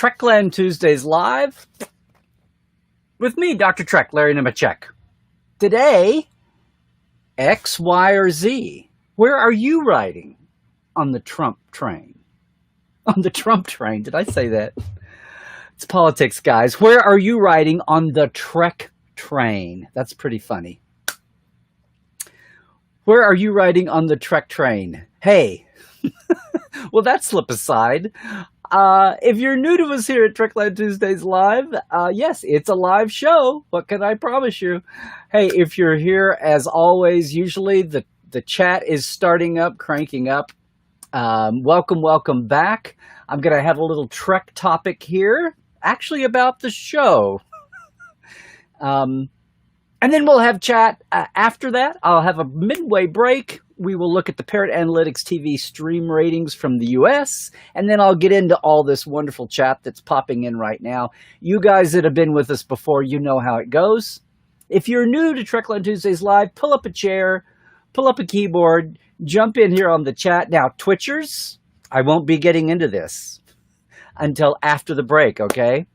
Trekland Tuesdays live with me, Dr. Trek, Larry Nemecek. Today, X, Y, or Z. Where are you riding on the Trump train? On the Trump train, did I say that? It's politics, guys. Where are you riding on the Trek train? That's pretty funny. Where are you riding on the Trek train? Hey, well, that slip aside. If you're new to us here at Trekland Tuesdays Live, yes, it's a live show. What can I promise you? Hey, if you're here, as always, usually the chat is starting up, cranking up. Welcome back. I'm going to have a little Trek topic here, actually about the show. And then we'll have chat after that. I'll have a midway break. We will look at the Parrot Analytics TV stream ratings from the U.S., and then I'll get into all this wonderful chat that's popping in right now. You guys that have been with us before, you know how it goes. If you're new to Trekland Tuesdays Live, pull up a chair, pull up a keyboard, jump in here on the chat. Now, Twitchers, I won't be getting into this until after the break, okay?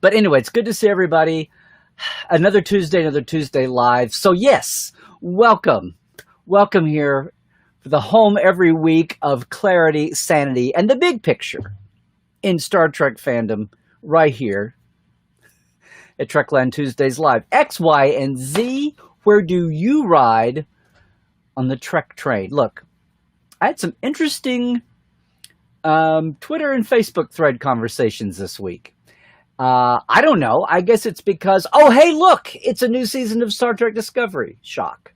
But anyway, it's good to see everybody. Another Tuesday live. So yes, welcome here for the home every week of clarity, sanity, and the big picture in Star Trek fandom right here at Trekland Tuesdays Live. X, Y, and Z, where do you ride on the Trek train? Look, I had some interesting Twitter and Facebook thread conversations this week. I don't know. I guess it's because, oh, hey, look, it's a new season of Star Trek Discovery. Shock.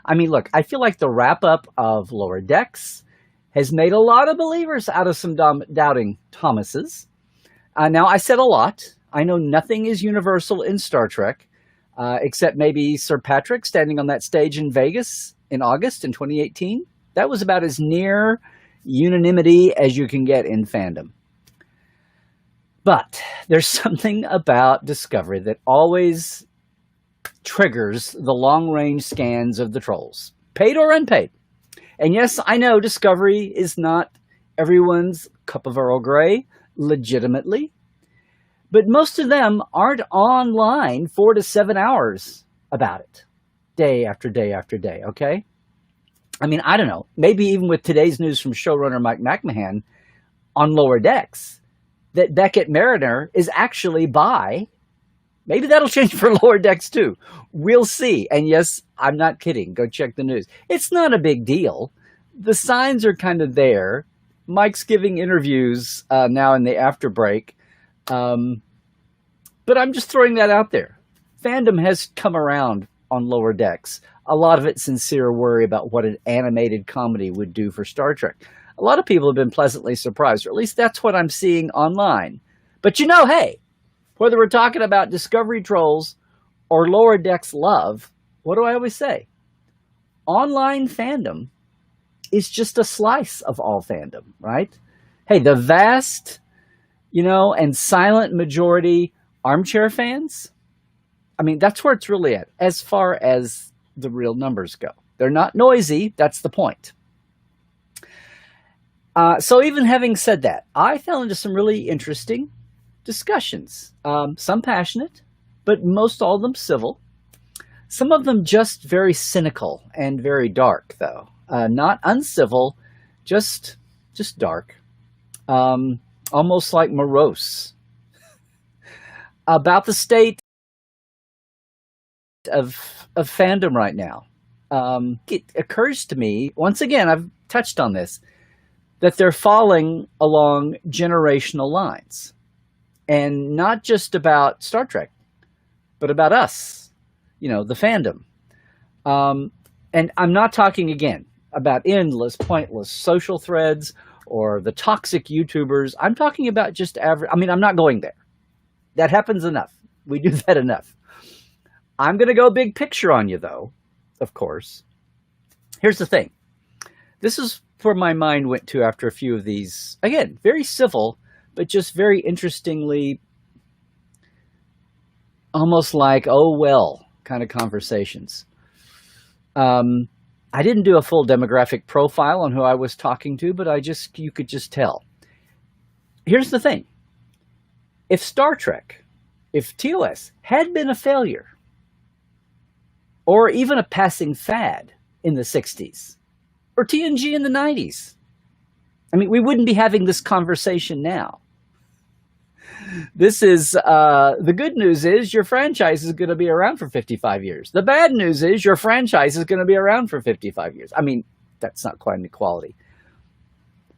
I mean, look, I feel like the wrap-up of Lower Decks has made a lot of believers out of some doubting Thomases. Now, I said a lot. I know nothing is universal in Star Trek, except maybe Sir Patrick standing on that stage in Vegas in August in 2018. That was about as near unanimity as you can get in fandom. But there's something about Discovery that always triggers the long-range scans of the trolls, paid or unpaid. And yes, I know Discovery is not everyone's cup of Earl Grey, legitimately. But most of them aren't online 4 to 7 hours about it, day after day after day, okay? I mean, I don't know. Maybe even with today's news from showrunner Mike McMahon on Lower Decks, that Beckett Mariner is actually bi. Maybe that'll change for Lower Decks too. We'll see. And yes, I'm not kidding. Go check the news. It's not a big deal. The signs are kind of there. Mike's giving interviews now in the after break. But I'm just throwing that out there. Fandom has come around on Lower Decks. A lot of it sincere worry about what an animated comedy would do for Star Trek. A lot of people have been pleasantly surprised, or at least that's what I'm seeing online. But you know, hey, whether we're talking about Discovery trolls or Lower Decks love, what do I always say? Online fandom is just a slice of all fandom, right? Hey, the vast, and silent majority armchair fans, I mean, that's where it's really at, as far as the real numbers go. They're not noisy, that's the point. So even having said that, I fell into some really interesting discussions. Some passionate, but most all of them civil. Some of them just very cynical and very dark, though. Not uncivil, just dark. Almost like morose. About the state of fandom right now. It occurs to me, once again, I've touched on this, that they're falling along generational lines. And not just about Star Trek, but about us, the fandom. And I'm not talking, again, about endless, pointless social threads or the toxic YouTubers. I'm talking about just average. I mean, I'm not going there. That happens enough. We do that enough. I'm going to go big picture on you, though, of course. Here's the thing. This is where my mind went to after a few of these, again, very civil, but just very interestingly, almost like, oh, well, kind of conversations. I didn't do a full demographic profile on who I was talking to, but you could just tell. Here's the thing. If Star Trek, if TOS had been a failure, or even a passing fad in the 60s, or TNG in the 90s, I mean, we wouldn't be having this conversation now. This is the good news is your franchise is going to be around for 55 years. The bad news is your franchise is going to be around for 55 years. I mean, that's not quite an equality.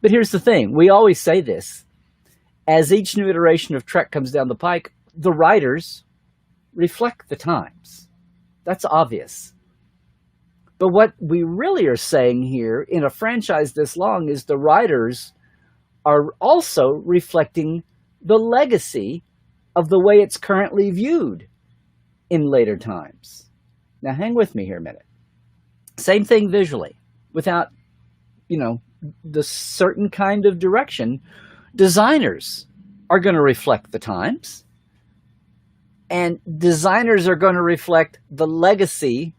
But here's the thing. We always say this. As each new iteration of Trek comes down the pike, the writers reflect the times. That's obvious. But what we really are saying here in a franchise this long is the writers are also reflecting the legacy of the way it's currently viewed in later times. Now, hang with me here a minute. Same thing visually. Without, the certain kind of direction, designers are going to reflect the times. And designers are going to reflect the legacy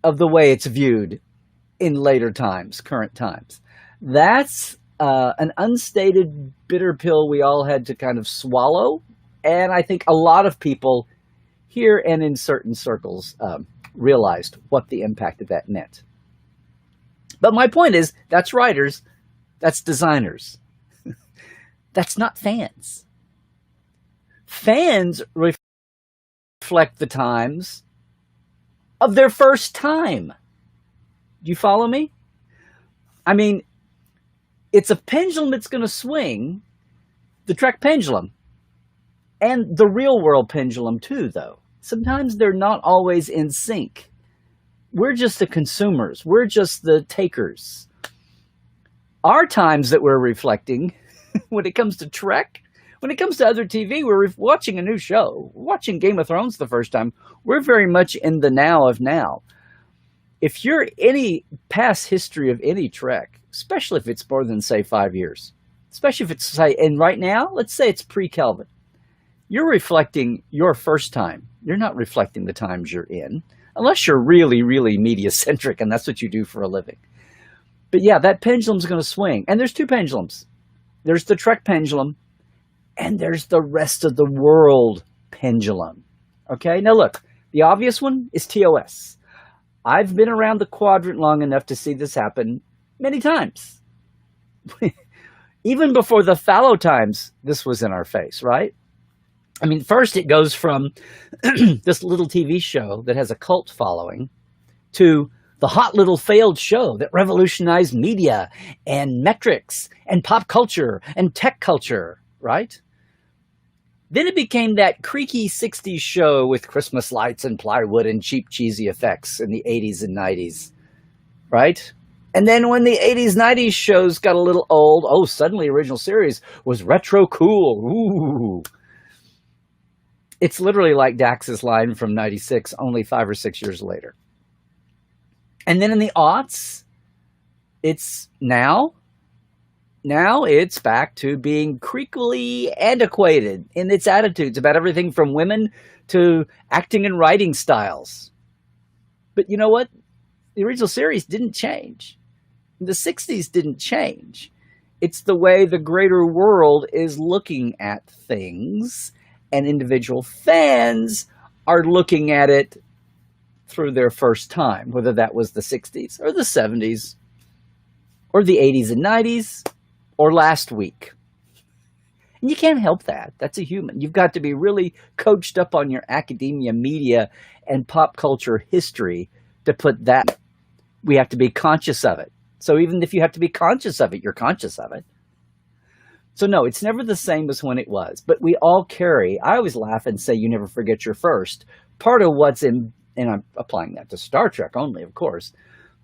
of the way it's viewed in later times, current times. That's an unstated bitter pill we all had to kind of swallow. And I think a lot of people here and in certain circles realized what the impact of that meant. But my point is, that's writers, that's designers. That's not fans. Fans reflect the times of their first time. Do you follow me? I mean, it's a pendulum that's going to swing, the Trek pendulum, and the real world pendulum too, though. Sometimes they're not always in sync. We're just the consumers. We're just the takers. Our times that we're reflecting, when it comes to Trek, when it comes to other TV, we're watching a new show. Watching Game of Thrones the first time, we're very much in the now of now. If you're any past history of any Trek, especially if it's more than, say, 5 years, especially if it's, say, and right now, let's say it's pre-Kelvin, you're reflecting your first time. You're not reflecting the times you're in, unless you're really, really media-centric, and that's what you do for a living. But yeah, that pendulum's going to swing. And there's two pendulums. There's the Trek pendulum, and there's the rest of the world pendulum. Okay? Now look, the obvious one is TOS. I've been around the quadrant long enough to see this happen many times. Even before the fallow times, this was in our face, right? I mean, first it goes from this little TV show that has a cult following to the hot little failed show that revolutionized media and metrics and pop culture and tech culture, right? Then it became that creaky 60s show with Christmas lights and plywood and cheap, cheesy effects in the 80s and 90s, right? And then when the 80s, 90s shows got a little old, suddenly original series was retro cool. Ooh. It's literally like Dax's line from 96, only 5 or 6 years later. And then in the aughts, it's now it's back to being creakily antiquated in its attitudes about everything from women to acting and writing styles. But you know what? The original series didn't change. The 60s didn't change. It's the way the greater world is looking at things, and individual fans are looking at it through their first time, whether that was the 60s or the 70s or the 80s and 90s or last week. And you can't help that. That's a human. You've got to be really coached up on your academia, media, and pop culture history to put that. We have to be conscious of it. So even if you have to be conscious of it, you're conscious of it. So no, it's never the same as when it was. But we all carry, I always laugh and say you never forget your first. Part of what's in, and I'm applying that to Star Trek only, of course,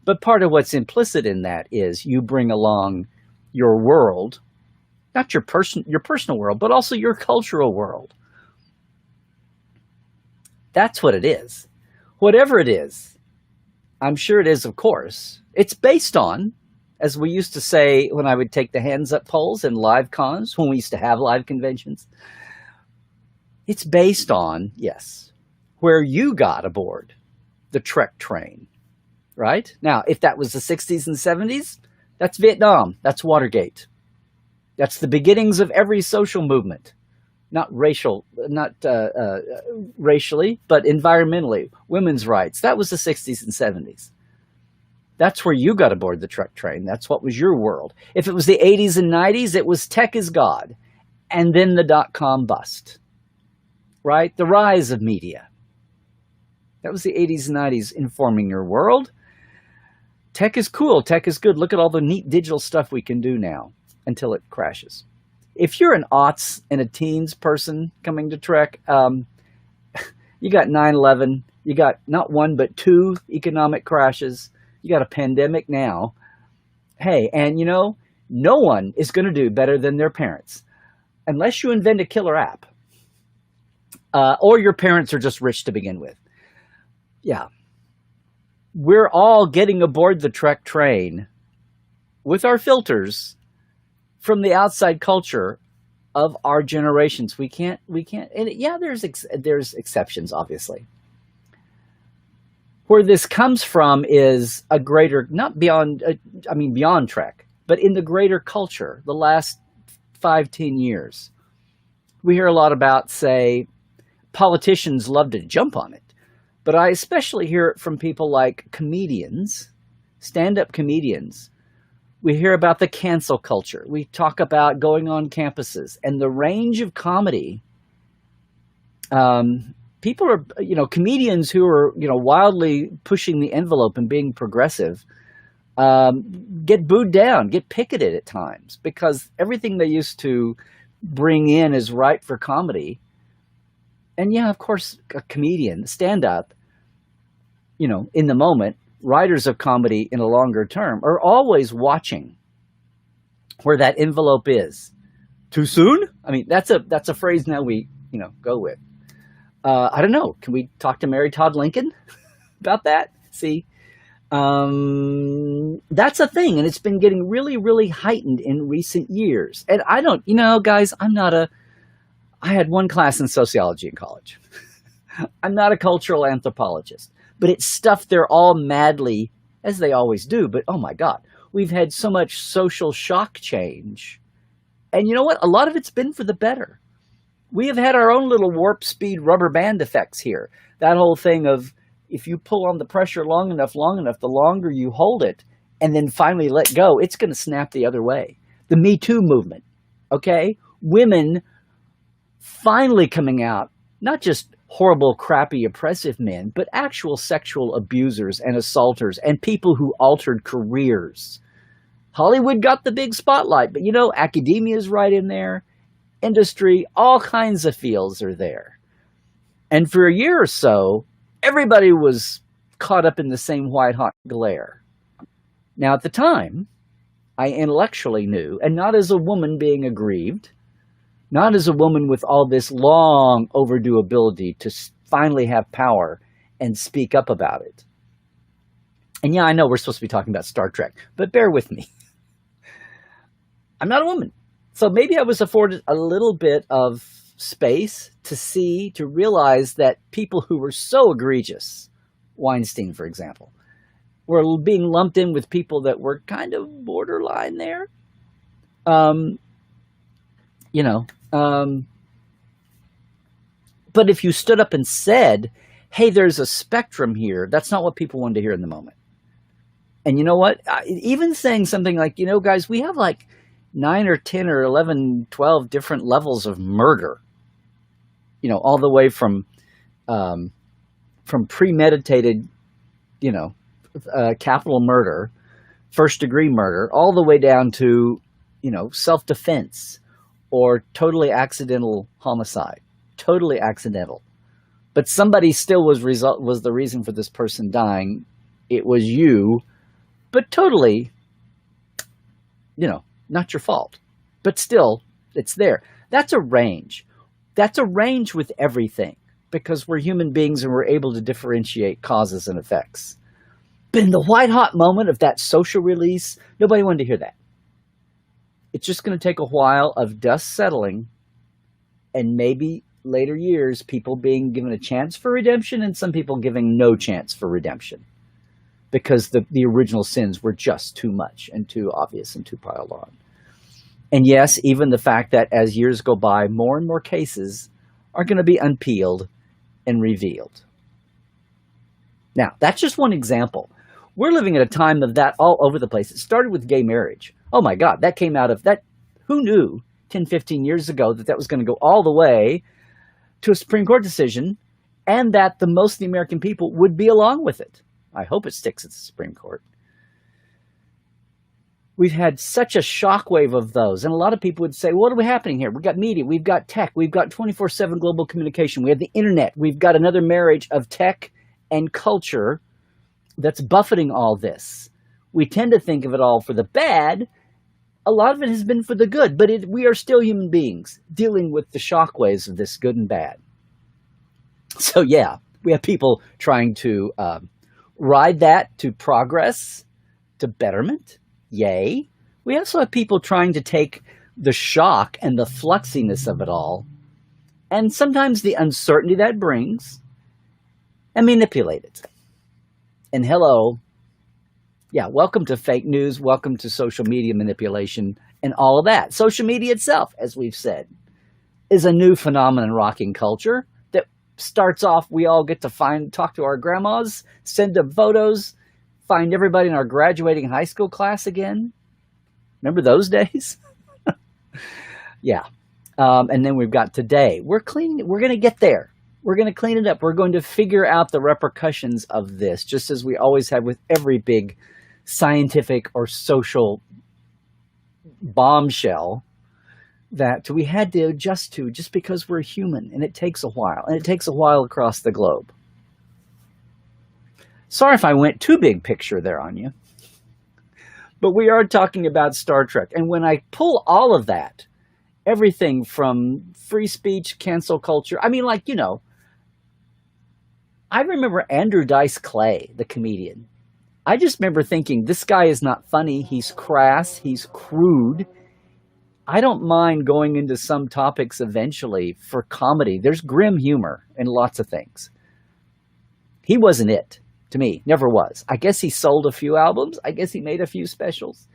but part of what's implicit in that is you bring along your world, not your personal world, but also your cultural world. That's what it is. Whatever it is, I'm sure it is, of course, it's based on, as we used to say when I would take the hands up polls in live cons, when we used to have live conventions, it's based on, yes, where you got aboard the Trek train, right? Now, if that was the 60s and 70s, that's Vietnam, that's Watergate. That's the beginnings of every social movement. Not racially, but environmentally. Women's rights. That was the 60s and 70s. That's where you got aboard the truck train. That's what was your world. If it was the 80s and 90s, it was tech is God. And then the dot-com bust, right? The rise of media. That was the 80s and 90s informing your world. Tech is cool. Tech is good. Look at all the neat digital stuff we can do now until it crashes. If you're an aughts and a teens person coming to Trek, you got 9/11. You got not one, but two economic crashes. You got a pandemic now. Hey, and no one is going to do better than their parents unless you invent a killer app or your parents are just rich to begin with. Yeah. We're all getting aboard the Trek train with our filters from the outside culture of our generations. We can't, and yeah, there's exceptions, obviously. Where this comes from is a greater, not beyond, beyond Trek, but in the greater culture, the last 5-10 years. We hear a lot about, say, politicians love to jump on it, but I especially hear it from people like comedians, stand-up comedians. We hear about the cancel culture. We talk about going on campuses and the range of comedy. People are, comedians who are, wildly pushing the envelope and being progressive, get booed down, get picketed at times because everything they used to bring in as right for comedy. And yeah, of course, a comedian, stand-up, in the moment, writers of comedy in a longer term are always watching where that envelope is. Too soon? I mean, that's a phrase now we, go with. I don't know. Can we talk to Mary Todd Lincoln about that? See, that's a thing. And it's been getting really, really heightened in recent years. And I don't, guys, I had one class in sociology in college. I'm not a cultural anthropologist. But it's stuff they're all madly, as they always do. But oh my God, we've had so much social shock change. And you know what? A lot of it's been for the better. We have had our own little warp speed rubber band effects here. That whole thing of if you pull on the pressure long enough, the longer you hold it and then finally let go, it's going to snap the other way. The Me Too movement, okay? Women finally coming out, not just horrible, crappy, oppressive men, but actual sexual abusers and assaulters and people who altered careers. Hollywood got the big spotlight, but academia is right in there. Industry, all kinds of fields are there. And for a year or so, everybody was caught up in the same white-hot glare. Now, at the time, I intellectually knew, and not as a woman being aggrieved, not as a woman with all this long overdue ability to finally have power and speak up about it. And yeah, I know we're supposed to be talking about Star Trek, but bear with me. I'm not a woman. So maybe I was afforded a little bit of space to realize that people who were so egregious, Weinstein, for example, were being lumped in with people that were kind of borderline there. But if you stood up and said, hey, there's a spectrum here, that's not what people wanted to hear in the moment. And you know what? Even saying something like, guys, we have like 9 or 10 or 11, 12 different levels of murder, all the way from premeditated, capital murder, first degree murder, all the way down to, self-defense or totally accidental homicide, totally accidental. But somebody still was the reason for this person dying. It was you, but totally, not your fault. But still, it's there. That's a range. That's a range with everything because we're human beings and we're able to differentiate causes and effects. But in the white-hot moment of that social release, nobody wanted to hear that. It's just going to take a while of dust settling and maybe later years, people being given a chance for redemption and some people giving no chance for redemption because the original sins were just too much and too obvious and too piled on. And yes, even the fact that as years go by, more and more cases are going to be unpeeled and revealed. Now, that's just one example. We're living at a time of that all over the place. It started with gay marriage. Oh my God, that came out of that. Who knew 10, 15 years ago that that was going to go all the way to a Supreme Court decision and that the most of the American people would be along with it? I hope it sticks at the Supreme Court. We've had such a shockwave of those. And a lot of people would say, what are we happening here? We've got media, we've got tech, we've got 24/7 global communication, we have the internet, we've got another marriage of tech and culture that's buffeting all this. We tend to think of it all for the bad. A lot of it has been for the good, but we are still human beings dealing with the shockwaves of this good and bad. So yeah, we have people trying to ride that to progress, to betterment. Yay. We also have people trying to take the shock and the fluxiness of it all, and sometimes the uncertainty that brings, and manipulate it. And hello, yeah, welcome to fake news, welcome to social media manipulation, and all of that. Social media itself, as we've said, is a new phenomenon rocking culture that starts off, we all get to talk to our grandmas, send them photos, find everybody in our graduating high school class again. Remember those days? Yeah. And then we've got today. We're going to get there. We're going to clean it up. We're going to figure out the repercussions of this, just as we always have with every big scientific or social bombshell that we had to adjust to just because we're human, and it takes a while, and it takes a while across the globe. Sorry if I went too big picture there on you, but we are talking about Star Trek. And when I pull all of that, everything from free speech, cancel culture, I mean, like, you know, I remember Andrew Dice Clay, the comedian. I just remember thinking, this guy is not funny. He's crass. He's crude. I don't mind going into some topics eventually for comedy. There's grim humor in lots of things. He wasn't it. To me, never was. I guess he sold a few albums. I guess he made a few specials.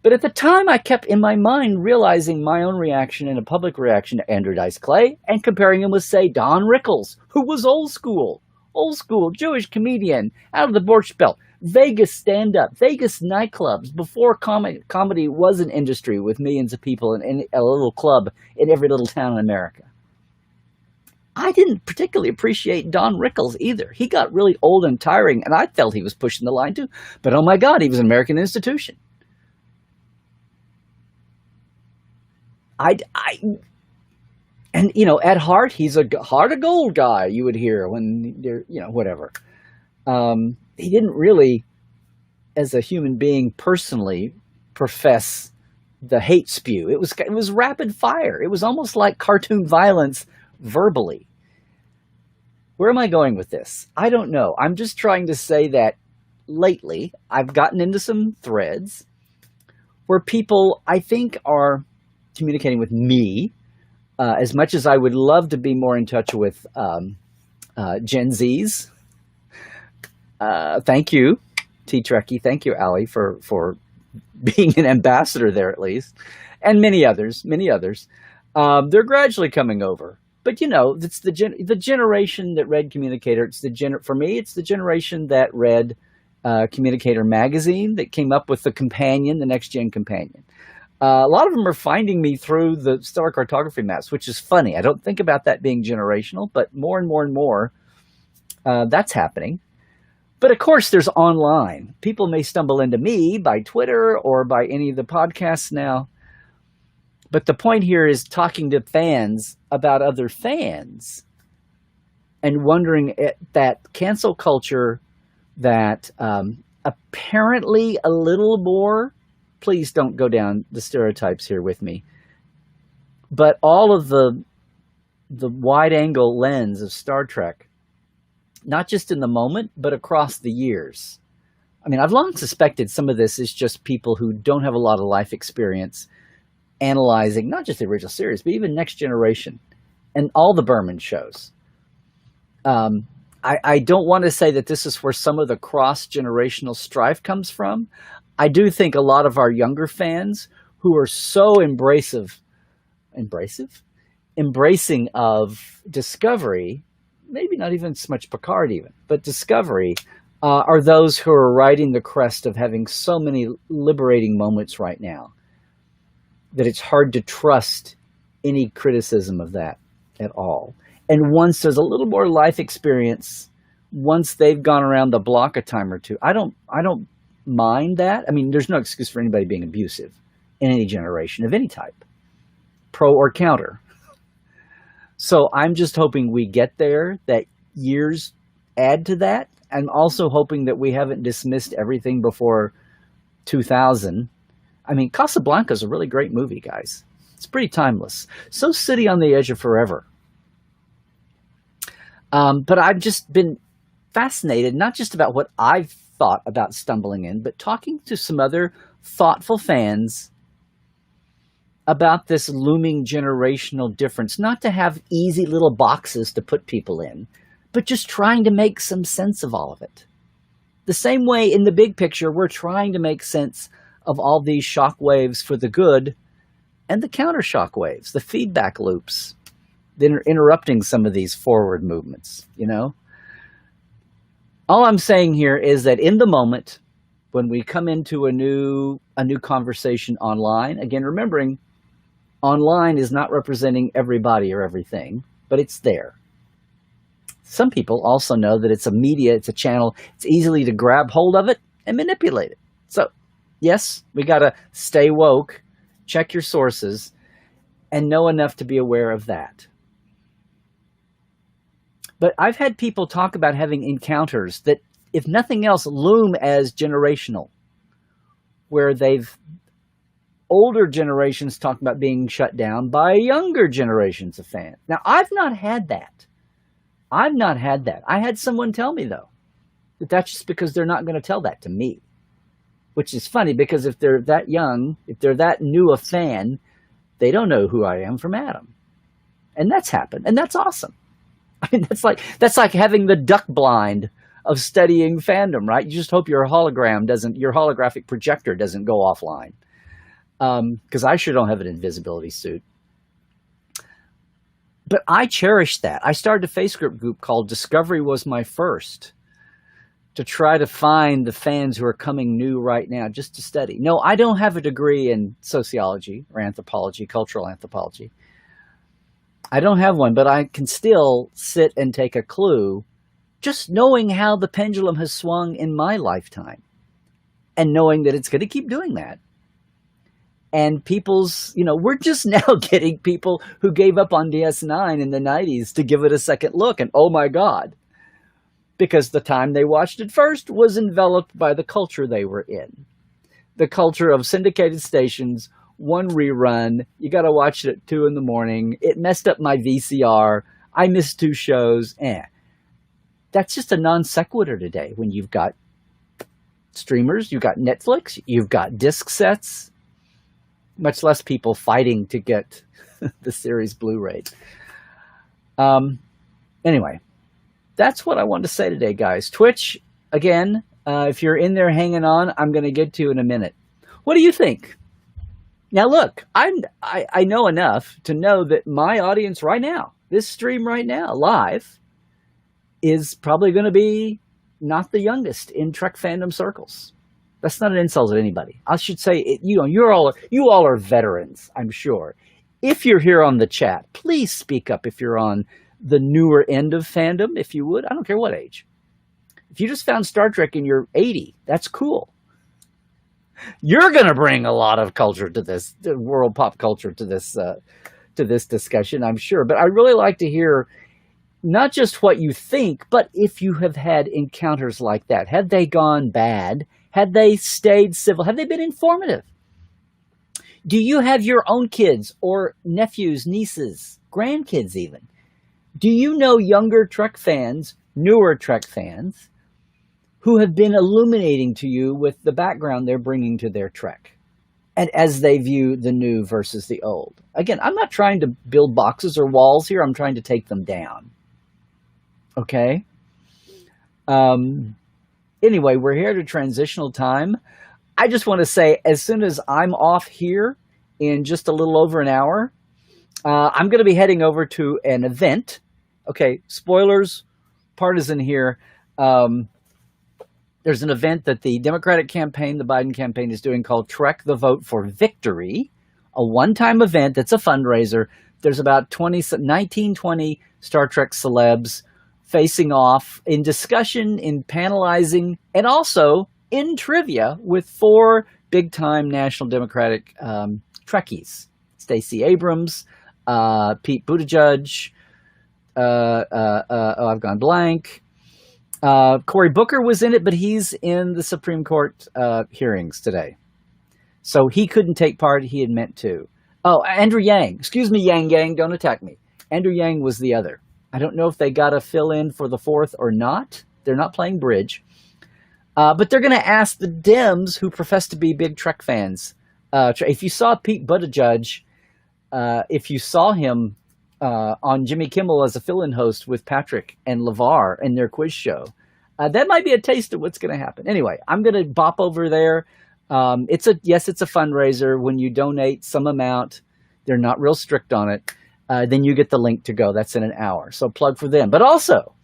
But at the time, I kept in my mind realizing my own reaction and a public reaction to Andrew Dice Clay and comparing him with, say, Don Rickles, who was old school Jewish comedian out of the Borscht Belt, Vegas stand-up, Vegas nightclubs, before comedy was an industry with millions of people in a little club in every little town in America. I didn't particularly appreciate Don Rickles either. He got really old and tiring, and I felt he was pushing the line too. But oh my God, he was an American institution. And you know, at heart, he's a heart of gold guy. You would hear when you're, you know, whatever. He didn't really, as a human being, personally profess the hate spew. It was rapid fire. It was almost like cartoon violence verbally. Where am I going with this? I don't know. I'm just trying to say that lately I've gotten into some threads where people, I think, are communicating with me as much as I would love to be more in touch with Gen Zs. Thank you, T-Trekkie. Thank you, Allie, for being an ambassador there at least. And many others. They're gradually coming over. But, you know, it's the generation that read Communicator. For me, it's the generation that read Communicator magazine that came up with the companion, the Next Gen companion. A lot of them are finding me through the stellar cartography maps, which is funny. I don't think about that being generational, but more and more and more, that's happening. But of course, there's online. People may stumble into me by Twitter or by any of the podcasts now. But the point here is talking to fans about other fans and wondering at that cancel culture that apparently a little more, please don't go down the stereotypes here with me, but all of the wide angle lens of Star Trek, not just in the moment, but across the years. I mean, I've long suspected some of this is just people who don't have a lot of life experience analyzing not just the original series, but even Next Generation and all the Berman shows. I don't want to say that this is where some of the cross-generational strife comes from. I do think a lot of our younger fans who are so embracing of Discovery, maybe not even so much Picard even, but Discovery, are those who are riding the crest of having so many liberating moments right now that it's hard to trust any criticism of that at all. And once there's a little more life experience, once they've gone around the block a time or two, I don't mind that. I mean, there's no excuse for anybody being abusive in any generation of any type, pro or counter. So I'm just hoping we get there, that years add to that. I'm also hoping that we haven't dismissed everything before 2000. I mean, Casablanca is a really great movie, guys. It's pretty timeless. So City on the Edge of Forever. But I've just been fascinated, not just about what I've thought about stumbling in, but talking to some other thoughtful fans about this looming generational difference. Not to have easy little boxes to put people in, but just trying to make some sense of all of it. The same way in the big picture, we're trying to make sense of all these shock waves for the good and the counter shock waves, the feedback loops that are interrupting some of these forward movements, you know? All I'm saying here is that in the moment, when we come into a new conversation online, again, remembering online is not representing everybody or everything, but it's there. Some people also know that it's a media, it's a channel, it's easily to grab hold of it and manipulate it. So, yes, we got to stay woke, check your sources, and know enough to be aware of that. But I've had people talk about having encounters that, if nothing else, loom as generational, where older generations talk about being shut down by younger generations of fans. Now, I've not had that. I had someone tell me, though, that that's just because they're not going to tell that to me, which is funny because if they're that young, if they're that new a fan, they don't know who I am from Adam. And that's happened. And that's awesome. I mean, that's like having the duck blind of studying fandom, right? You just hope your holographic projector doesn't go offline. Because I sure don't have an invisibility suit. But I cherish that. I started a Facebook group called Discovery Was My First to try to find the fans who are coming new right now just to study. No, I don't have a degree in sociology or anthropology, cultural anthropology. I don't have one, but I can still sit and take a clue just knowing how the pendulum has swung in my lifetime and knowing that it's going to keep doing that. And we're just now getting people who gave up on DS9 in the 90s to give it a second look. And oh my God, because the time they watched it first was enveloped by the culture they were in. The culture of syndicated stations, one rerun, you got to watch it at 2 a.m. It messed up my VCR. I missed 2 shows. That's just a non sequitur today when you've got streamers, you've got Netflix, you've got disc sets. Much less people fighting to get the series Blu-ray. Anyway, that's what I wanted to say today, guys. Twitch, again, if you're in there hanging on, I'm going to get to you in a minute. What do you think? Now, look, I know enough to know that my audience right now, this stream right now, live, is probably going to be not the youngest in Trek fandom circles. That's not an insult to anybody. I should say, you all are veterans, I'm sure. If you're here on the chat, please speak up if you're on the newer end of fandom, if you would. I don't care what age. If you just found Star Trek and you're 80, that's cool. You're going to bring a lot of culture to this, the world pop culture to this discussion, I'm sure. But I really like to hear not just what you think, but if you have had encounters like that. Have they gone bad? Had they stayed civil? Have they been informative? Do you have your own kids or nephews, nieces, grandkids even? Do you know younger Trek fans, newer Trek fans, who have been illuminating to you with the background they're bringing to their Trek? And as they view the new versus the old. Again, I'm not trying to build boxes or walls here. I'm trying to take them down. Okay? Anyway, we're here at a transitional time. I just want to say, as soon as I'm off here, in just a little over an hour. I'm going to be heading over to an event. Okay, spoilers, partisan here. There's an event that the Democratic campaign, the Biden campaign, is doing called Trek the Vote for Victory, a one-time event that's a fundraiser. There's about 19, 20 Star Trek celebs facing off in discussion, in panelizing, and also in trivia with 4 big-time National Democratic Trekkies. Stacey Abrams, Pete Buttigieg, I've gone blank. Cory Booker was in it, but he's in the Supreme Court hearings today. So he couldn't take part. He had meant to. Oh, Andrew Yang. Excuse me, Yang Gang. Don't attack me. Andrew Yang was the other. I don't know if they got a fill-in for the 4th or not. They're not playing bridge. But they're going to ask the Dems who profess to be big Trek fans. If you saw Pete Buttigieg, if you saw him on Jimmy Kimmel as a fill-in host with Patrick and LeVar in their quiz show, that might be a taste of what's going to happen. Anyway, I'm going to bop over there. It's a fundraiser. When you donate some amount, they're not real strict on it. Then you get the link to go. That's in an hour. So plug for them. But also,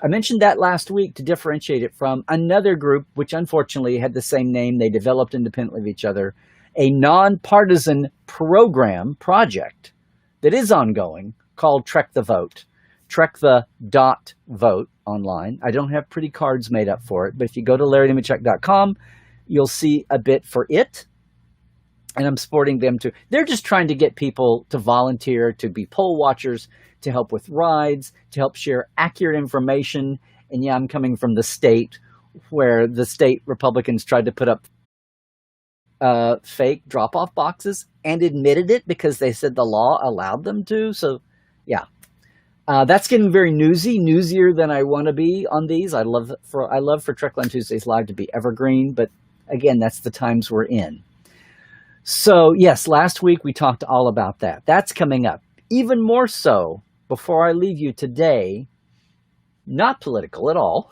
I mentioned that last week to differentiate it from another group, which unfortunately had the same name. They developed independently of each other, a nonpartisan project that is ongoing called Trek the Vote. Trek the .vote online. I don't have pretty cards made up for it, but if you go to LarryNemecek.com, you'll see a bit for it. And I'm supporting them too. They're just trying to get people to volunteer, to be poll watchers, to help with rides, to help share accurate information. And yeah, I'm coming from the state where the state Republicans tried to put up fake drop-off boxes and admitted it because they said the law allowed them to. So yeah, that's getting very newsier than I want to be on these. I love for Trekland Tuesdays Live to be evergreen, but again, that's the times we're in. So yes, last week we talked all about that. That's coming up. Even more so, before I leave you today, not political at all.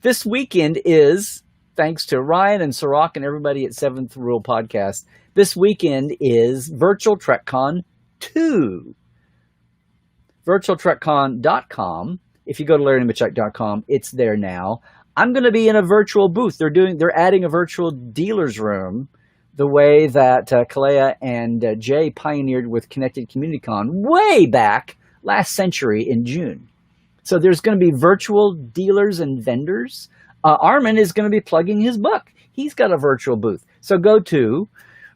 This weekend is, thanks to Ryan and Sirach and everybody at Seventh Rule Podcast, this weekend is Virtual TrekCon 2. VirtualTrekCon.com. If you go to LarryNemecek.com, it's there now. I'm going to be in a virtual booth. They're adding a virtual dealer's room, the way that Kalea and Jay pioneered with Connected CommunityCon way back last century in June. So there's going to be virtual dealers and vendors. Armin is going to be plugging his book. He's got a virtual booth. So go to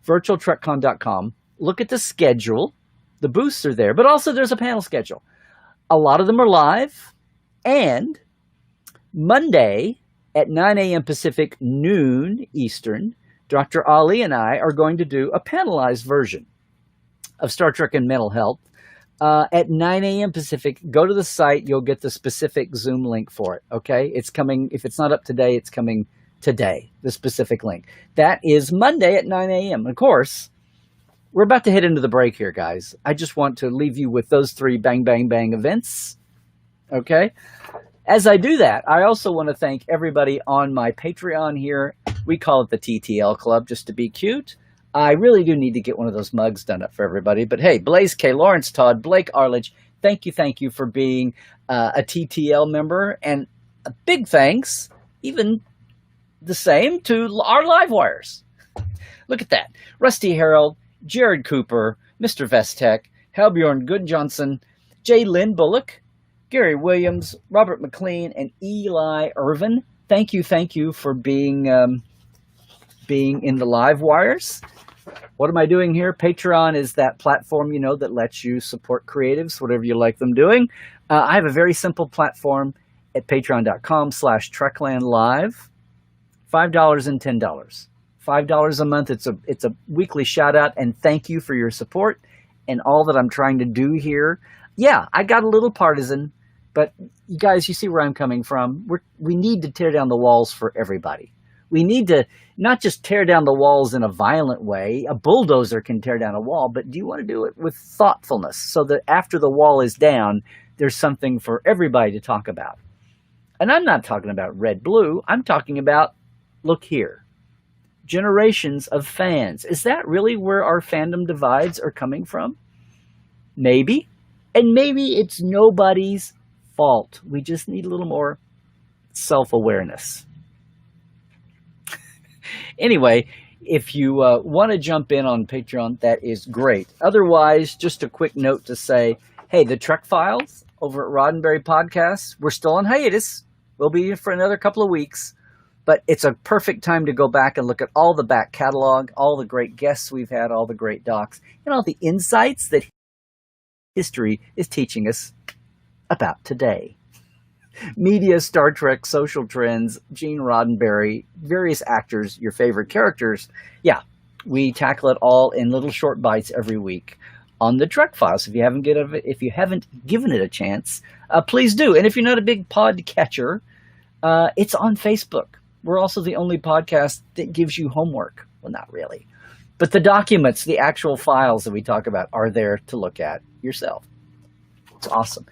virtualtrekcon.com, look at the schedule. The booths are there, but also there's a panel schedule. A lot of them are live. And Monday at 9 a.m. Pacific, noon Eastern, Dr. Ali and I are going to do a panelized version of Star Trek and Mental Health at 9 a.m. Pacific. Go to the site. You'll get the specific Zoom link for it, okay? It's coming. If it's not up today, it's coming today, the specific link. That is Monday at 9 a.m. Of course, we're about to head into the break here, guys. I just want to leave you with those 3 bang, bang, bang events, okay? As I do that, I also want to thank everybody on my Patreon here. We call it the TTL Club just to be cute. I really do need to get one of those mugs done up for everybody. But hey, Blaze K, Lawrence Todd, Blake Arledge, thank you for being a TTL member. And a big thanks, even the same, to our live wires. Look at that. Rusty Harold, Jared Cooper, Mr. Vestek, Halbjorn Goodjohnson, J. Lynn Bullock, Gary Williams, Robert McLean, and Eli Irvin. Thank you for being in the live wires. What am I doing here? Patreon is that platform, that lets you support creatives, whatever you like them doing. I have a very simple platform at patreon.com/TreklandLive. $5 and $10. $5 a month. It's a weekly shout out, and thank you for your support and all that I'm trying to do here. Yeah, I got a little partisan, but you guys, you see where I'm coming from. We need to tear down the walls for everybody. We need to not just tear down the walls in a violent way. A bulldozer can tear down a wall, but do you want to do it with thoughtfulness so that after the wall is down, there's something for everybody to talk about? And I'm not talking about red, blue. I'm talking about, look here. generations of fans. Is that really where our fandom divides are coming from? Maybe. And maybe it's nobody's fault. We just need a little more self-awareness. Anyway, if you want to jump in on Patreon, that is great. Otherwise, just a quick note to say, hey, the Trek Files over at Roddenberry Podcasts, we're still on hiatus. We'll be here for another couple of weeks. But it's a perfect time to go back and look at all the back catalog, all the great guests we've had, all the great docs, and all the insights that history is teaching us about today. Media, Star Trek, social trends, Gene Roddenberry, various actors, your favorite characters. Yeah, we tackle it all in little short bites every week on the Trek Files. If you haven't given it a chance, please do. And if you're not a big pod catcher, it's on Facebook. We're also the only podcast that gives you homework. Well, not really. But the documents, the actual files that we talk about are there to look at yourself. It's awesome.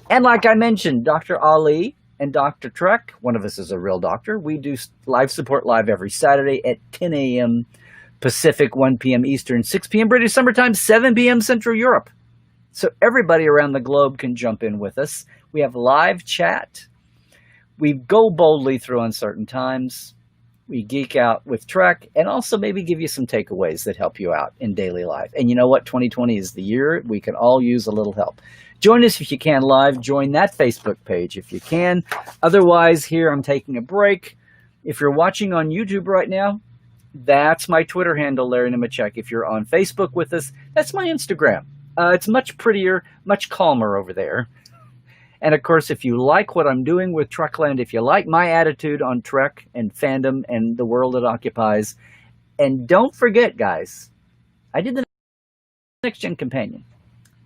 And like I mentioned, Dr. Ali and Dr. Trek, one of us is a real doctor. We do live support live every Saturday at 10 a.m. Pacific, 1 p.m. Eastern, 6 p.m. British Summertime, 7 p.m. Central Europe. So everybody around the globe can jump in with us. We have live chat. We go boldly through uncertain times. We geek out with Trek and also maybe give you some takeaways that help you out in daily life. And you know what? 2020 is the year. We can all use a little help. Join us if you can live. Join that Facebook page if you can. Otherwise, here I'm taking a break. If you're watching on YouTube right now, that's my Twitter handle, Larry Nemecek. If you're on Facebook with us, that's my Instagram. It's much prettier, much calmer over there. And of course, if you like what I'm doing with Trekland, if you like my attitude on Trek and fandom and the world it occupies, and don't forget, guys, I did the Next Gen Companion.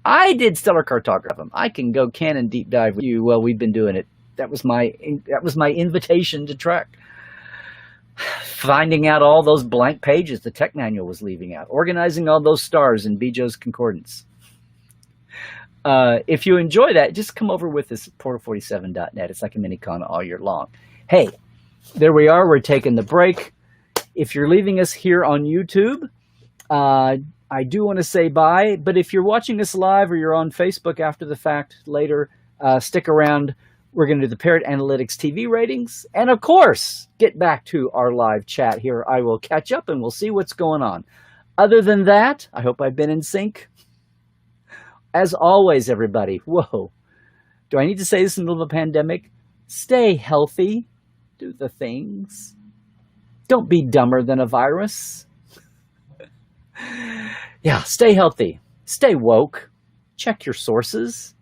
I did Stellar Cartography. I can go canon deep dive with you while we've been doing it. That was my invitation to Trek. Finding out all those blank pages the tech manual was leaving out. Organizing all those stars in Bijo's Concordance. If you enjoy that, just come over with us at portal47.net. It's like a mini-con all year long. Hey, there we are. We're taking the break. If you're leaving us here on YouTube, I do want to say bye. But if you're watching us live or you're on Facebook after the fact later, stick around. We're going to do the Parrot Analytics TV ratings. And, of course, get back to our live chat here. I will catch up and we'll see what's going on. Other than that, I hope I've been in sync. As always, everybody, whoa, do I need to say this in the middle of a pandemic? Stay healthy. Do the things. Don't be dumber than a virus. Yeah, stay healthy. Stay woke. Check your sources.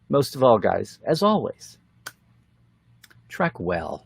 Most of all, guys, as always, trek well.